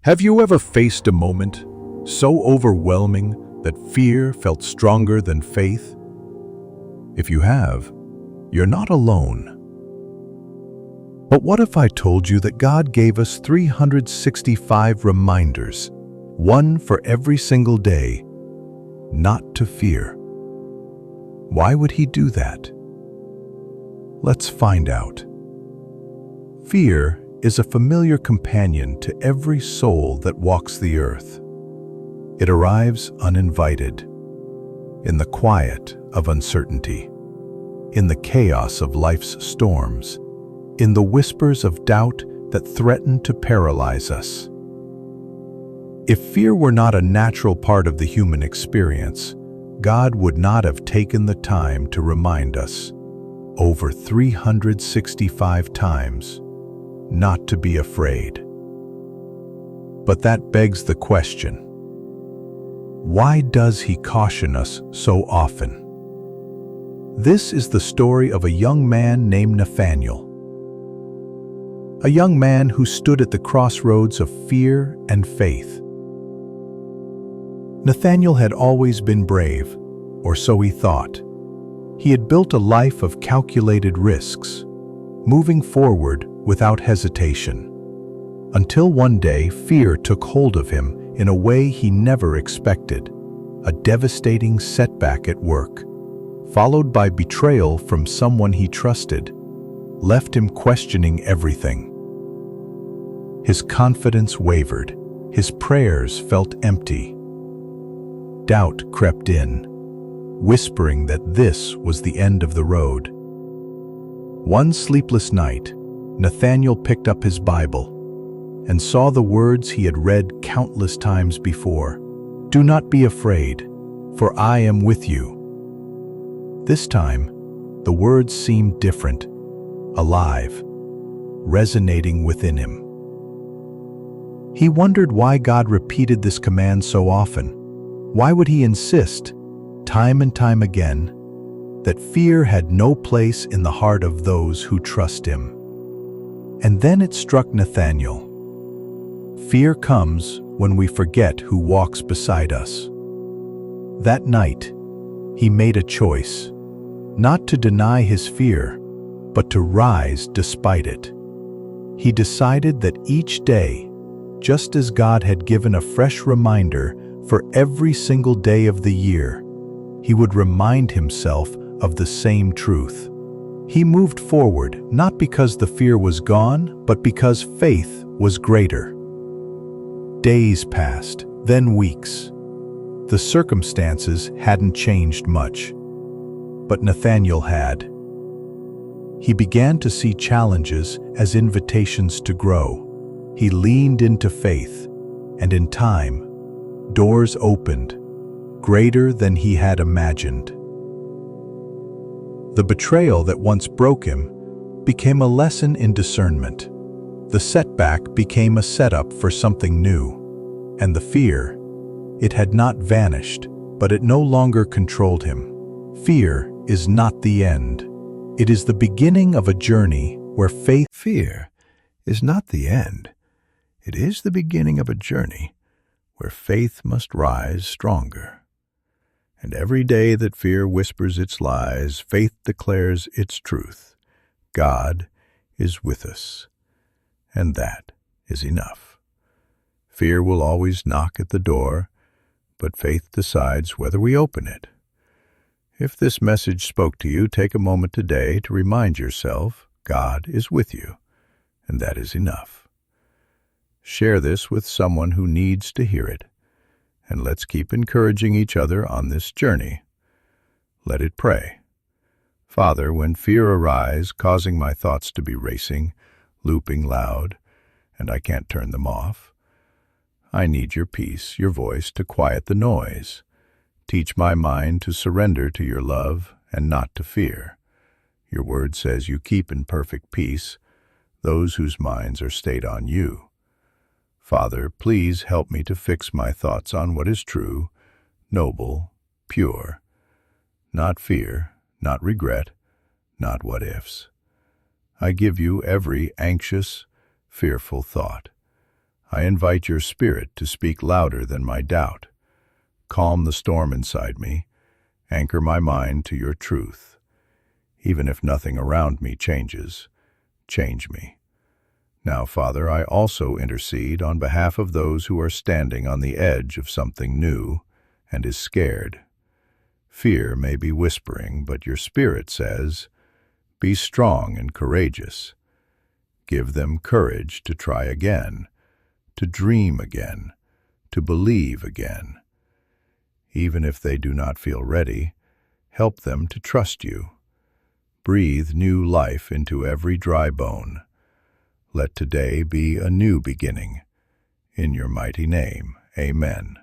Have you ever faced a moment so overwhelming that fear felt stronger than faith? If you have, you're not alone. But what if I told you that God gave us 365 reminders, one for every single day, not to fear? Why would He do that? Let's find out. Fear is a familiar companion to every soul that walks the earth. It arrives uninvited, in the quiet of uncertainty, in the chaos of life's storms, in the whispers of doubt that threaten to paralyze us. If fear were not a natural part of the human experience, God would not have taken the time to remind us, over 365 times, not to be afraid. But that begs the question, why does He caution us so often? This is the story of a young man named Nathaniel. A young man who stood at the crossroads of fear and faith. Nathaniel had always been brave, or so he thought. He had built a life of calculated risks, moving forward without hesitation, until one day fear took hold of him in a way he never expected, a devastating setback at work, followed by betrayal from someone he trusted, left him questioning everything. His confidence wavered, his prayers felt empty. Doubt crept in, whispering that this was the end of the road. One sleepless night, Nathaniel picked up his Bible and saw the words he had read countless times before. "Do not be afraid, for I am with you." This time, the words seemed different, alive, resonating within him. He wondered why God repeated this command so often. Why would He insist, time and time again, that fear had no place in the heart of those who trust Him? And then it struck Nathaniel. Fear comes when we forget who walks beside us. That night, he made a choice, not to deny his fear, but to rise despite it. He decided that each day, just as God had given a fresh reminder for every single day of the year, he would remind himself of the same truth. He moved forward not because the fear was gone, but because faith was greater. Days passed, then weeks. The circumstances hadn't changed much, but Nathaniel had. He began to see challenges as invitations to grow. He leaned into faith, and in time, doors opened, greater than he had imagined. The betrayal that once broke him became a lesson in discernment. The setback became a setup for something new, and the fear, it had not vanished, but it no longer controlled him. Fear is not the end. It is the beginning of a journey where faith. Fear is not the end. It is the beginning of a journey where faith must rise stronger. And every day that fear whispers its lies, faith declares its truth. God is with us, and that is enough. Fear will always knock at the door, but faith decides whether we open it. If this message spoke to you, take a moment today to remind yourself God is with you, and that is enough. Share this with someone who needs to hear it, and let's keep encouraging each other on this journey. Let it pray. Father, when fear arises, causing my thoughts to be racing, looping loud, and I can't turn them off, I need your peace, your voice to quiet the noise. Teach my mind to surrender to your love and not to fear. Your word says you keep in perfect peace those whose minds are stayed on you. Father, please help me to fix my thoughts on what is true, noble, pure. Not fear, not regret, not what-ifs. I give you every anxious, fearful thought. I invite your Spirit to speak louder than my doubt. Calm the storm inside me. Anchor my mind to your truth. Even if nothing around me changes, change me. Now, Father, I also intercede on behalf of those who are standing on the edge of something new and is scared. Fear may be whispering, but your Spirit says, "Be strong and courageous." Give them courage to try again, to dream again, to believe again. Even if they do not feel ready, help them to trust you. Breathe new life into every dry bone. Let today be a new beginning. In your mighty name, amen.